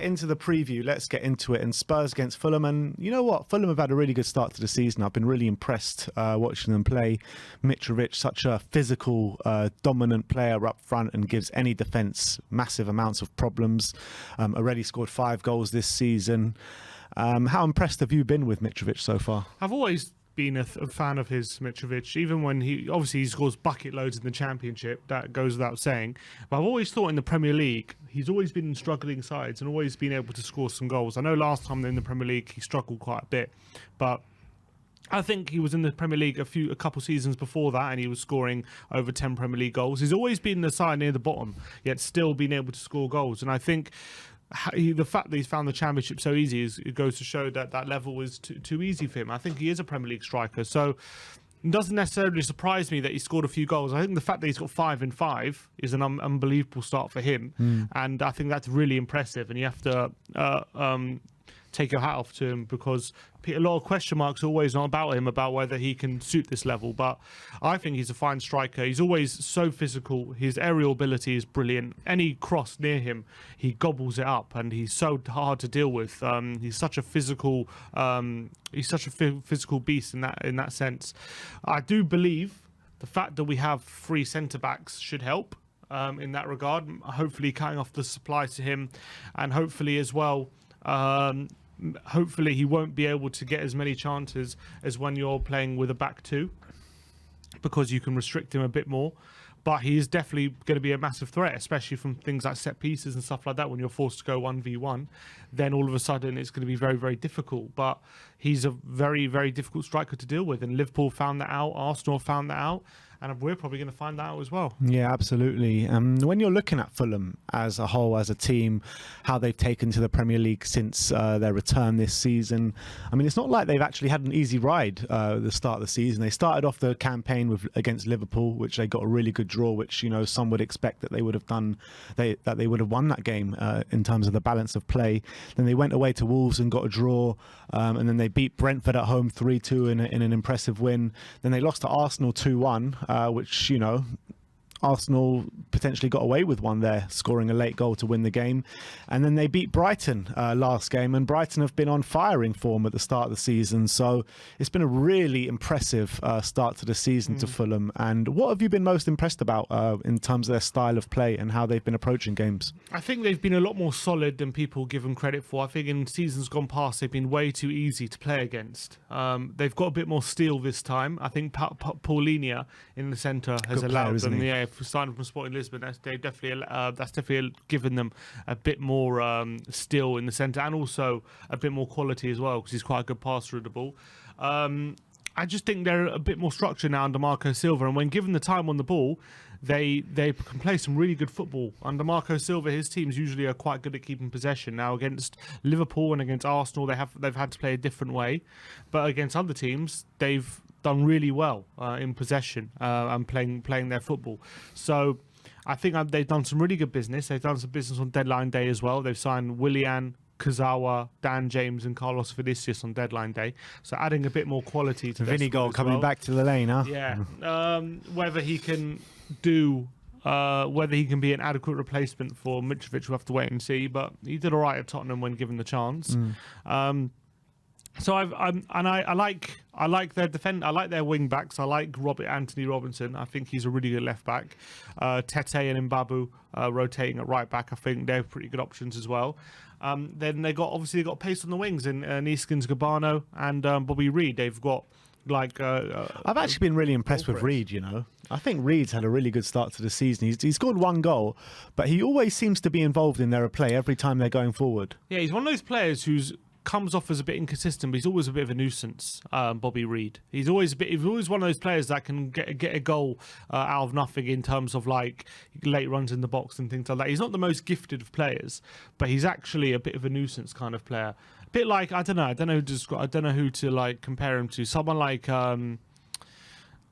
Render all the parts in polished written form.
get into the preview. Let's get into it. And Spurs against Fulham. And you know what? Fulham have had a really good start to the season. I've been really impressed watching them play. Mitrovic, such a physical, dominant player up front and gives any defence massive amounts of problems. Already scored 5 goals this season. How impressed have you been with Mitrovic so far? I've always been a fan of his, Mitrovic, even when he scores bucket loads in the Championship, that goes without saying, but I've always thought in the Premier League he's always been in struggling sides and always been able to score some goals. I know last time in the Premier League he struggled quite a bit, but I think he was in the Premier League a couple seasons before that and he was scoring over 10 Premier League goals. He's always been the side near the bottom, yet still been able to score goals, and I think the fact that he's found the Championship so easy it goes to show that that level is too easy for him. I think he is a Premier League striker, so it doesn't necessarily surprise me that he scored a few goals. I think the fact that he's got 5 in 5 is an unbelievable start for him, and I think that's really impressive, and you have to take your hat off to him, because a lot of question marks are always on about him, about whether he can suit this level, but I think he's a fine striker. He's always so physical. His aerial ability is brilliant. Any cross near him, he gobbles it up, and he's so hard to deal with. He's such a physical physical beast in that sense. I do believe the fact that we have 3 centre-backs should help in that regard, hopefully cutting off the supply to him, and hopefully as well hopefully he won't be able to get as many chances as when you're playing with a back 2, because you can restrict him a bit more. But he is definitely going to be a massive threat, especially from things like set pieces and stuff like that. When you're forced to go 1v1, then all of a sudden it's going to be very, very difficult. But he's a very, very difficult striker to deal with, and Liverpool found that out, Arsenal found that out, and we're probably going to find that out as well. Yeah, absolutely. When you're looking at Fulham as a whole, as a team, how they've taken to the Premier League since their return this season, I mean, it's not like they've actually had an easy ride at the start of the season. They started off the campaign against Liverpool, which they got a really good draw, which, you know, some would expect that they would have done, that they would have won that game in terms of the balance of play. Then they went away to Wolves and got a draw, and then they beat Brentford at home 3-2 in an impressive win. Then they lost to Arsenal 2-1. Which, you know, Arsenal potentially got away with one there, scoring a late goal to win the game. And then they beat Brighton last game, and Brighton have been on firing form at the start of the season. So it's been a really impressive start to the season to Fulham. And what have you been most impressed about in terms of their style of play and how they've been approaching games? I think they've been a lot more solid than people give them credit for. I think in seasons gone past, they've been way too easy to play against. They've got a bit more steel this time. I think Paulinho in the centre has allowed them, signed from Sporting Lisbon, that's definitely given them a bit more steel in the centre, and also a bit more quality as well, because he's quite a good passer of the ball. I just think they're a bit more structured now under Marco Silva, and when given the time on the ball, they can play some really good football. Under Marco Silva, his teams usually are quite good at keeping possession. Now against Liverpool and against Arsenal, they've had to play a different way, but against other teams, they've done really well in possession and playing their football. So I think they've done some really good business. They've done some business on deadline day as well. They've signed Willian, Kazawa, Dan James and Carlos Vinicius on deadline day, so adding a bit more quality to Vinny goal coming back to the lane, huh? Yeah. Whether he can be an adequate replacement for Mitrovic, we'll have to wait and see, but he did all right at Tottenham when given the chance. So I like their defend. I like their wing backs. I like Anthony Robinson. I think he's a really good left back. Tete and Mbabu rotating at right back. I think they're pretty good options as well. Then they got pace on the wings in Niskins Gabano and Bobby Reed. They've got I've actually been really impressed with Reed, you know. I think Reed's had a really good start to the season. He's scored 1 goal, but he always seems to be involved in their play every time they're going forward. Yeah, he's one of those players who's comes off as a bit inconsistent, but he's always a bit of a nuisance. Bobby Reed. He's always one of those players that can get a goal out of nothing in terms of like late runs in the box and things like that. He's not the most gifted of players, but he's actually a bit of a nuisance kind of player. A bit like I don't know who to like compare him to. Someone like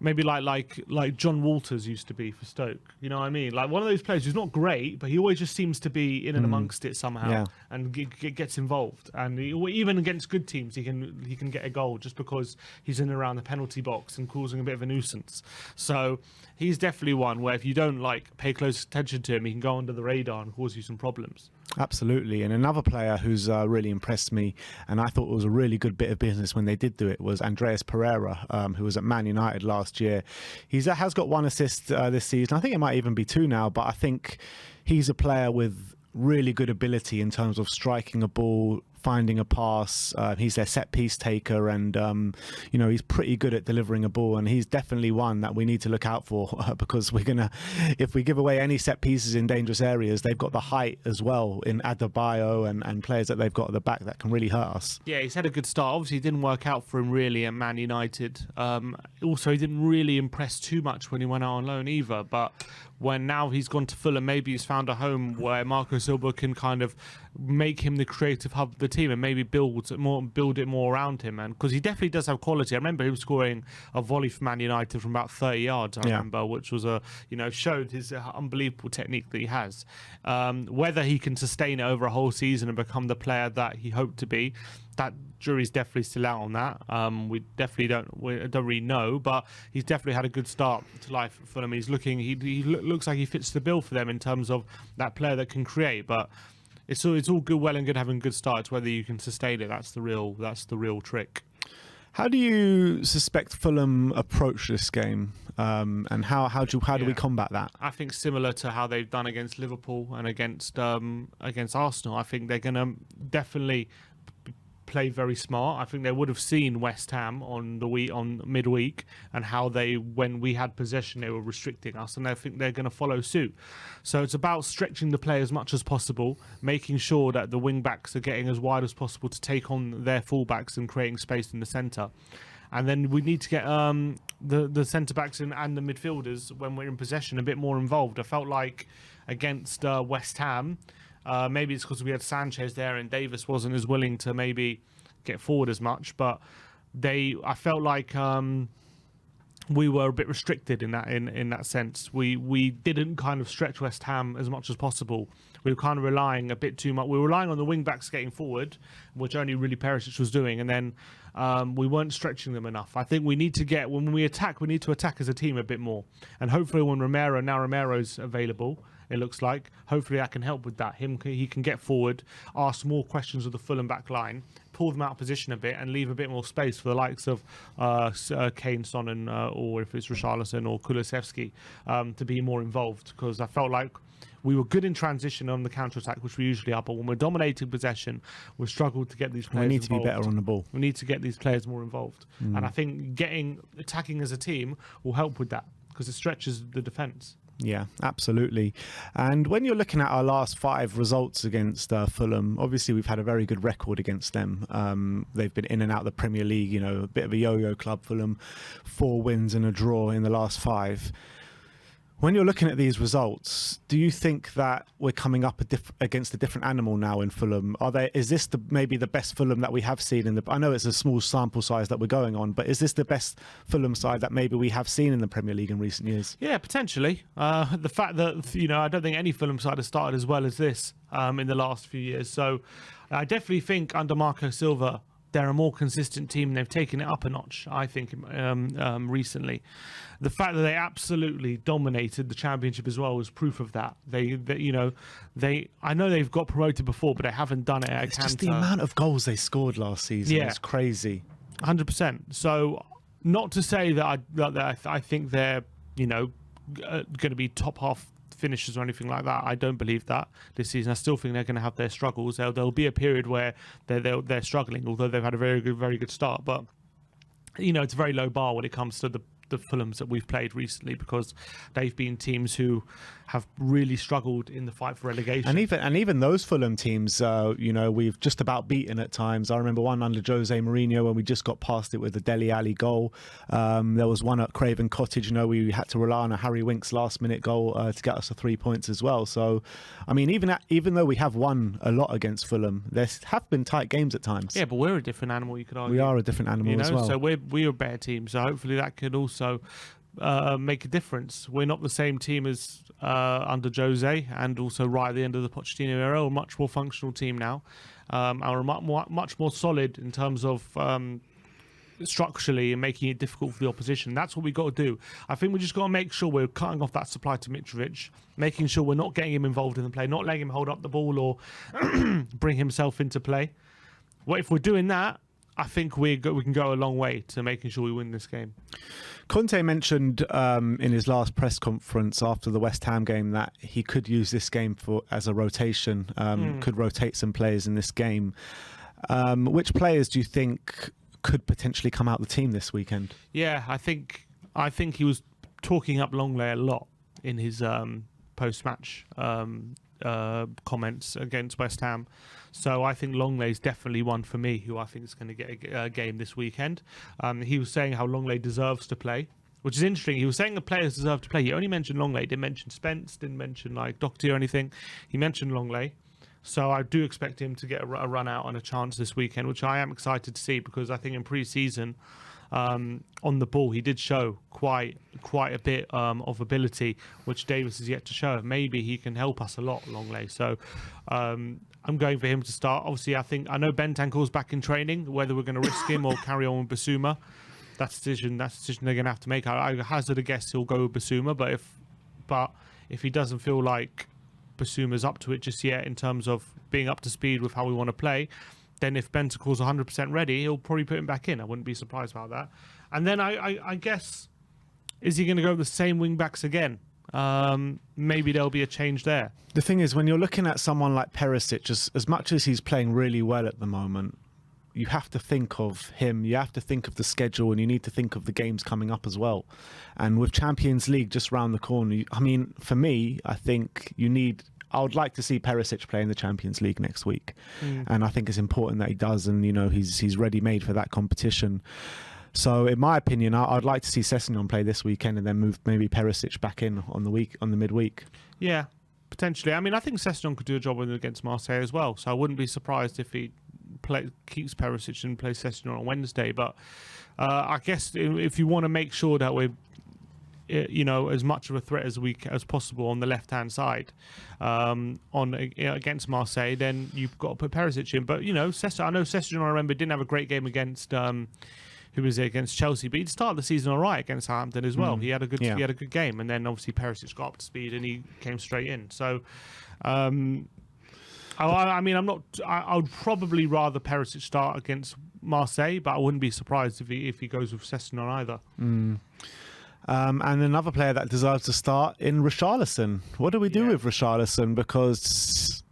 maybe like John Walters used to be for Stoke. You know what I mean? Like one of those players who's not great, but he always just seems to be in and amongst it somehow, and gets involved. And even against good teams, he can get a goal just because he's in and around the penalty box and causing a bit of a nuisance. So he's definitely one where if you don't pay close attention to him, he can go under the radar and cause you some problems. Absolutely. And another player who's really impressed me, and I thought it was a really good bit of business when they did do it, was Andreas Pereira, who was at Man United last year. He has got 1 assist this season. I think it might even be 2 now, but I think he's a player with really good ability in terms of striking a ball, finding a pass. He's their set piece taker, and he's pretty good at delivering a ball, and he's definitely one that we need to look out for because if we give away any set pieces in dangerous areas, they've got the height as well in Adebayo and players that they've got at the back that can really hurt us. Yeah, he's had a good start. Obviously, it didn't work out for him really at Man United. Also, he didn't really impress too much when he went out on loan either, but when now he's gone to Fulham, maybe he's found a home where Marco Silva can kind of make him the creative hub of the team and maybe build it more around him. And because he definitely does have quality. I remember him scoring a volley for Man United from about 30 yards, I remember, which was showed his unbelievable technique that he has. Whether he can sustain it over a whole season and become the player that he hoped to be, that jury's definitely still out on that. We don't really know, but he's definitely had a good start to life for them. He looks like he fits the bill for them in terms of that player that can create. But it's all good, well and good having good starts. Whether you can sustain it, that's the real trick. How do you suspect Fulham approach this game, and how do we combat that? I think similar to how they've done against Liverpool and against Arsenal. I think they're going to definitely play very smart. I think they would have seen West Ham on midweek and how when we had possession, they were restricting us, and I think they're going to follow suit. So it's about stretching the play as much as possible, making sure that the wing backs are getting as wide as possible to take on their fullbacks and creating space in the centre. And then we need to get the centre backs and the midfielders, when we're in possession, a bit more involved. I felt like against West Ham, maybe it's because we had Sanchez there and Davis wasn't as willing to maybe get forward as much, but I felt like we were a bit restricted in that sense. We didn't kind of stretch West Ham as much as possible. We were kind of relying a bit too much. We were relying on the wing backs getting forward, which only really Perisic was doing, and then we weren't stretching them enough. I think when we attack, we need to attack as a team a bit more, and hopefully when Romero's available, it looks like, hopefully I can help with that. He can get forward, ask more questions of the Fulham back line, pull them out of position a bit, and leave a bit more space for the likes of Kane, Son, and or if it's Richarlison or Kulusevski to be more involved. Because I felt like we were good in transition on the counter-attack, which we usually are, but when we're dominating possession, we've struggled to get these players involved. We need to be better on the ball. We need to get these players more involved. And I think attacking as a team will help with that, because it stretches the defence. Yeah, absolutely. And when you're looking at our last 5 results against Fulham, obviously we've had a very good record against them. They've been in and out of the Premier League, a bit of a yo-yo club, Fulham. 4 wins and a draw in the last 5. When you're looking at these results, do you think that we're coming up against a different animal now in Fulham? Is this maybe the best Fulham that we have seen I know it's a small sample size that we're going on, but is this the best Fulham side that maybe we have seen in the Premier League in recent years? Yeah, potentially. The fact that I don't think any Fulham side has started as well as this in the last few years. So I definitely think under Marco Silva, they're a more consistent team. They've taken it up a notch, I think, recently. The fact that they absolutely dominated the Championship as well was proof of that. I know they've got promoted before, but they haven't done it at It's just the amount of goals they scored last season. Yeah. It's crazy. 100%. So, not to say that I think they're going to be top half finishers or anything like that. I don't believe that this season. I still think they're going to have their struggles. There'll be a period where they're struggling, although they've had a very good start. But it's a very low bar when it comes to the Fulhams that we've played recently, because they've been teams who have really struggled in the fight for relegation. And even those Fulham teams, we've just about beaten at times. I remember one under Jose Mourinho when we just got past it with the Dele Alli goal. There was one at Craven Cottage. We had to rely on a Harry Winks last-minute goal to get us 3 points as well. So, I mean, even though we have won a lot against Fulham, there have been tight games at times. Yeah, but we're a different animal, you could argue. We are a different animal as well. So we're a better team. So hopefully that could also make a difference. We're not the same team as under Jose, and also right at the end of the Pochettino era. We're a much more functional team now. Are much more solid in terms of structurally and making it difficult for the opposition. That's what we got to do. I think we just got to make sure we're cutting off that supply to Mitrovic, making sure we're not getting him involved in the play, not letting him hold up the ball or bring himself into play. Well, if we're doing that, I think we can go a long way to making sure we win this game. Conte mentioned in his last press conference after the West Ham game that he could use this game as a rotation, could rotate some players in this game. Which players do you think could potentially come out the team this weekend? Yeah, I think he was talking up Longley a lot in his post-match comments against West Ham. So I think Longley is definitely one for me who I think is going to get a game this weekend. He was saying how Longley deserves to play, which is interesting. He was saying the players deserve to play. He only mentioned Longley. He didn't mention Spence, didn't mention like Doherty or anything. He mentioned Longley. So I do expect him to get a run out and a chance this weekend, which I am excited to see because I think in pre-season, on the ball, he did show quite a bit of ability, which Davis is yet to show. Maybe he can help us a lot, Longley. So I'm going for him to start. Obviously, I know Bentancur's back in training. Whether we're going to risk him or carry on with Basuma, that's a decision they're going to have to make. I hazard a guess he'll go with Basuma, but if he doesn't feel like Basuma's up to it just yet in terms of being up to speed with how we want to play, then if Bentancur's 100% ready, he'll probably put him back in. I wouldn't be surprised about that. And then I guess, is he going to go with the same wing backs again? Maybe there'll be a change there. The thing is, when you're looking at someone like Perisic, as much as he's playing really well at the moment, you have to think of him, you have to think of the schedule, and you need to think of the games coming up as well. And with Champions League just round the corner, I mean, for me, I think I would like to see Perisic play in the Champions League next week. And I think it's important that he does, and he's ready-made for that competition. So in my opinion, I'd like to see Sessegnon play this weekend and then move maybe Perisic back in on the midweek. Yeah, potentially. I mean, I think Sessegnon could do a job against Marseille as well, so I wouldn't be surprised if he keeps Perisic and plays Sessegnon on Wednesday. But I guess if you want to make sure that we're as much of a threat as possible on the left-hand side against Marseille, then you've got to put Perisic in. But I know Sessegnon, I remember, didn't have a great game against against Chelsea, but he'd started the season all right against Southampton as well. He had a good game, and then obviously Perisic got up to speed and he came straight in. So I mean, I would probably rather Perisic start against Marseille, but I wouldn't be surprised if he goes with Sessegnon either. And another player that deserves to start in Richarlison. What do we do with Richarlison? Because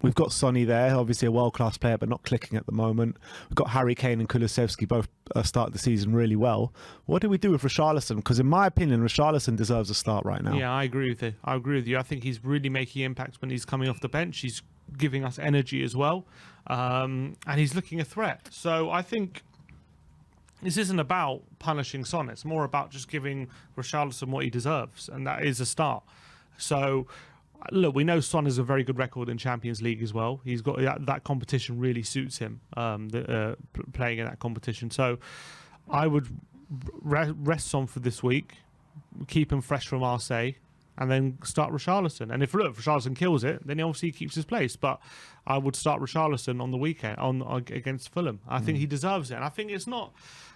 we've got Sonny there, obviously a world-class player, but not clicking at the moment. We've got Harry Kane and Kulusevski both started the season really well. What do we do with Richarlison? Because in my opinion, Richarlison deserves a start right now. Yeah, I agree with you. I think he's really making impact when he's coming off the bench. He's giving us energy as well. And he's looking a threat. So I think this isn't about punishing Son. It's more about just giving Richarlison what he deserves, and that is a start. So, look, we know Son has a very good record in Champions League as well. He's got that competition really suits him, playing in that competition. So, I would rest Son for this week, keep him fresh from Marseille, and then start Richarlison. And if Richarlison kills it, then he obviously keeps his place. But I would start Richarlison on the weekend against Fulham. I think he deserves it. And I think it's not.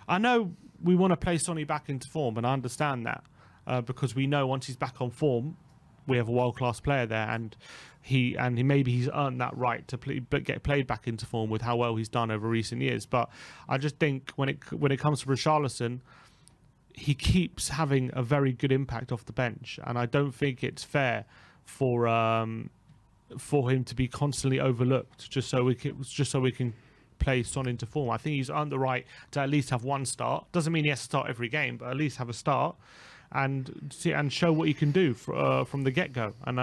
I know we want to play Sonny back into form, and I understand that because we know once he's back on form, we have a world-class player there, and maybe he's earned that right to get played back into form with how well he's done over recent years. But I just think when it comes to Richarlison, he keeps having a very good impact off the bench, and I don't think it's fair for him to be constantly overlooked just so we can play Son into form. I think he's earned the right to at least have one start. Doesn't mean he has to start every game, but at least have a start and show what he can do from the get-go. And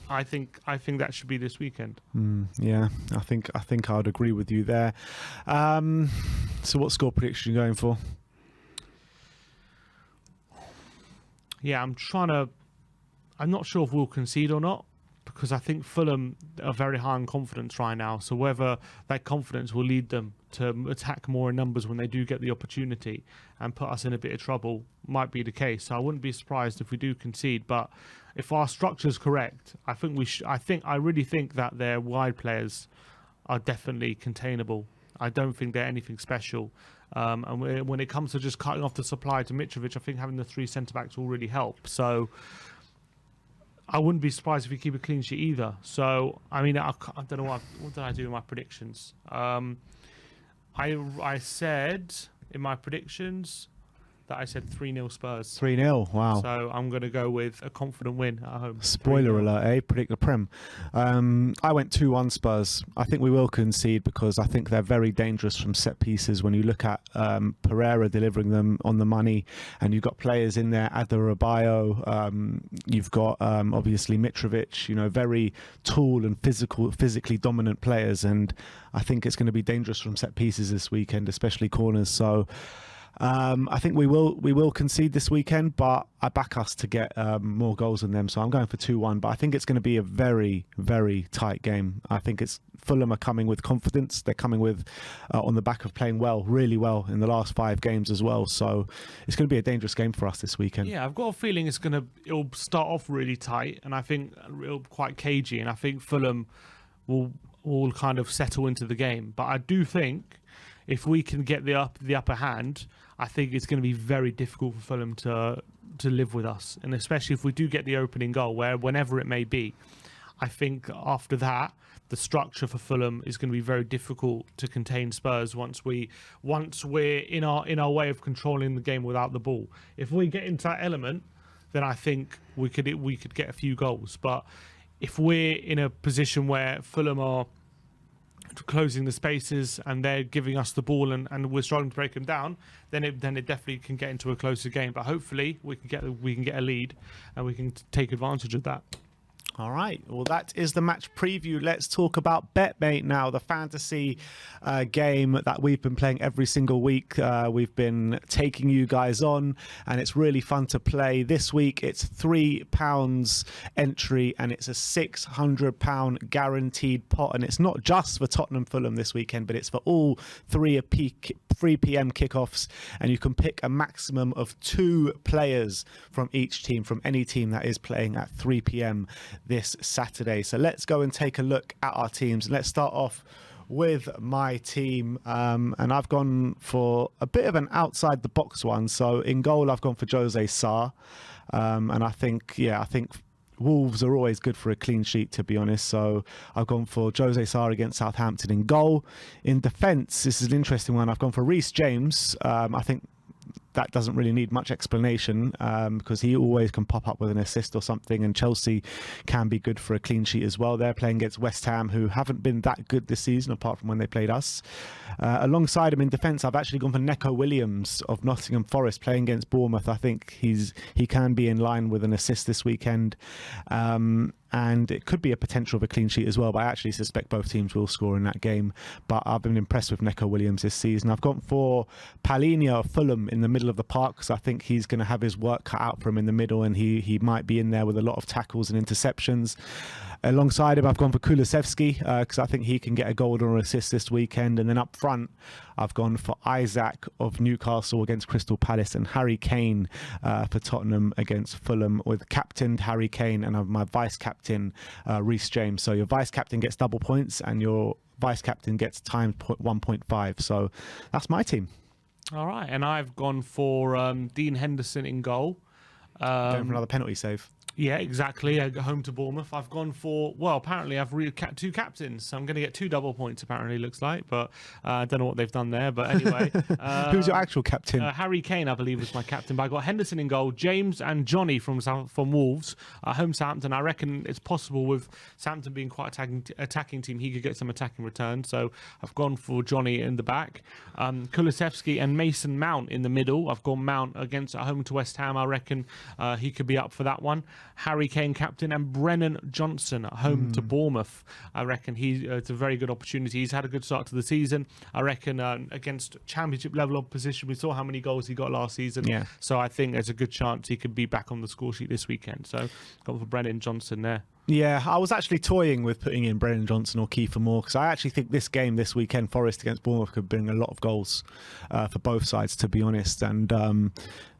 I think that should be this weekend. Yeah, I think I would agree with you there. So what score prediction are you going for? Yeah, I'm not sure if we'll concede or not, because I think Fulham are very high on confidence right now. So whether that confidence will lead them to attack more in numbers when they do get the opportunity and put us in a bit of trouble might be the case. So I wouldn't be surprised if we do concede. But if our structure's correct, I really think that their wide players are definitely containable. I don't think they're anything special. When it comes to just cutting off the supply to Mitrovic, I think having the 3 centre-backs will really help. So I wouldn't be surprised if we keep a clean sheet either. So, I mean, I don't know what did I do in my predictions. I said in my predictions that I said 3-0 Spurs. 3-0, wow. So I'm going to go with a confident win at home. Spoiler 3-0. alert, eh? Predict the Prem. I went 2-1 Spurs. I think we will concede because I think they're very dangerous from set pieces. When you look at Pereira delivering them on the money, and you've got players in there, Adebayo, you've got obviously Mitrovic, you know, very tall and physically dominant players, and I think it's going to be dangerous from set pieces this weekend, especially corners. So I think we will concede this weekend, but I back us to get more goals than them. So I'm going for 2-1, but I think it's going to be a very, very tight game. I think Fulham are coming with confidence. They're coming with on the back of playing really well in the last 5 games as well. So it's going to be a dangerous game for us this weekend. Yeah, I've got a feeling it'll start off really tight, and I think it'll be quite cagey, and I think Fulham will kind of settle into the game. But I do think if we can get the upper hand, I think it's going to be very difficult for Fulham to live with us, and especially if we do get the opening goal, whenever it may be. I think after that, the structure for Fulham is going to be very difficult to contain Spurs once we're in our way of controlling the game without the ball. If we get into that element, then I think we could get a few goals. But if we're in a position where Fulham are closing the spaces and they're giving us the ball and we're struggling to break them down, then it definitely can get into a closer game. But hopefully we can get a lead and we can take advantage of that. All right, well, that is the match preview. Let's talk about BetMate now, the fantasy game that we've been playing every single week. We've been taking you guys on, and it's really fun to play. This week, it's £3 entry, and it's a £600 guaranteed pot. And it's not just for Tottenham Fulham this weekend, but it's for all 3 p.m. kickoffs. And you can pick a maximum of 2 players from each team, from any team that is playing at 3 p.m. this Saturday. So let's go and take a look at our teams. Let's start off with my team, and I've gone for a bit of an outside the box one. So in goal, I've gone for Jose Sarr, and I think Wolves are always good for a clean sheet, to be honest. So I've gone for Jose Sarr against Southampton in goal. In defence, this is an interesting one. I've gone for Reece James. I think that doesn't really need much explanation because he always can pop up with an assist or something, and Chelsea can be good for a clean sheet as well. They're playing against West Ham, who haven't been that good this season apart from when they played us. Alongside him in defence, I've actually gone for Neco Williams of Nottingham Forest playing against Bournemouth. I think he can be in line with an assist this weekend. And it could be a potential of a clean sheet as well, but I actually suspect both teams will score in that game. But I've been impressed with Neco Williams this season. I've gone for Palhinha of Fulham in the middle of the park because I think he's going to have his work cut out for him in the middle, and he might be in there with a lot of tackles and interceptions. Alongside him, I've gone for Kulusevski because I think he can get a goal or an assist this weekend. And then up front, I've gone for Isaac of Newcastle against Crystal Palace and Harry Kane for Tottenham against Fulham, with captained Harry Kane and my vice-captain Reece James. So your vice-captain gets double points and your vice-captain gets times 1.5. So that's my team. All right, and I've gone for Dean Henderson in goal. Going for another penalty save. Yeah, exactly. I go home to Bournemouth. I've gone for, apparently I've 2 captains, so I'm going to get 2 double points, apparently, looks like, but I don't know what they've done there, but anyway. Who's your actual captain? Harry Kane, I believe, is my captain, but I got Henderson in goal, James and Johnny from Wolves, home Southampton. I reckon it's possible with Southampton being quite attacking team, he could get some attacking returns, so I've gone for Johnny in the back. Kulusevski and Mason Mount in the middle. I've gone Mount against at home to West Ham. I reckon he could be up for that one. Harry Kane captain, and Brennan Johnson at home to Bournemouth. I reckon it's a very good opportunity. He's had a good start to the season. I reckon against championship level opposition, we saw how many goals he got last season. Yeah. So I think there's a good chance he could be back on the score sheet this weekend. So got for Brennan Johnson there. Yeah, I was actually toying with putting in Brennan Johnson or Kiefer Moore because I actually think this game this weekend, Forest against Bournemouth, could bring a lot of goals for both sides, to be honest. And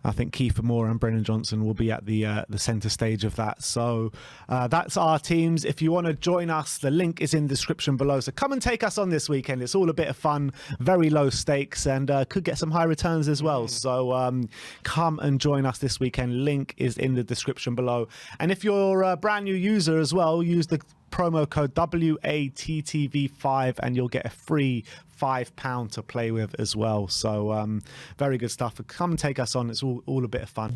I think Kiefer Moore and Brennan Johnson will be at the centre stage of that. So that's our teams. If you want to join us, the link is in the description below. So come and take us on this weekend. It's all a bit of fun, very low stakes, and could get some high returns as well. So come and join us this weekend. Link is in the description below. And if you're a brand new user as well, use the promo code WATTV5 and you'll get a free £5 to play with as well. So very good stuff. Come and take us on. It's all a bit of fun.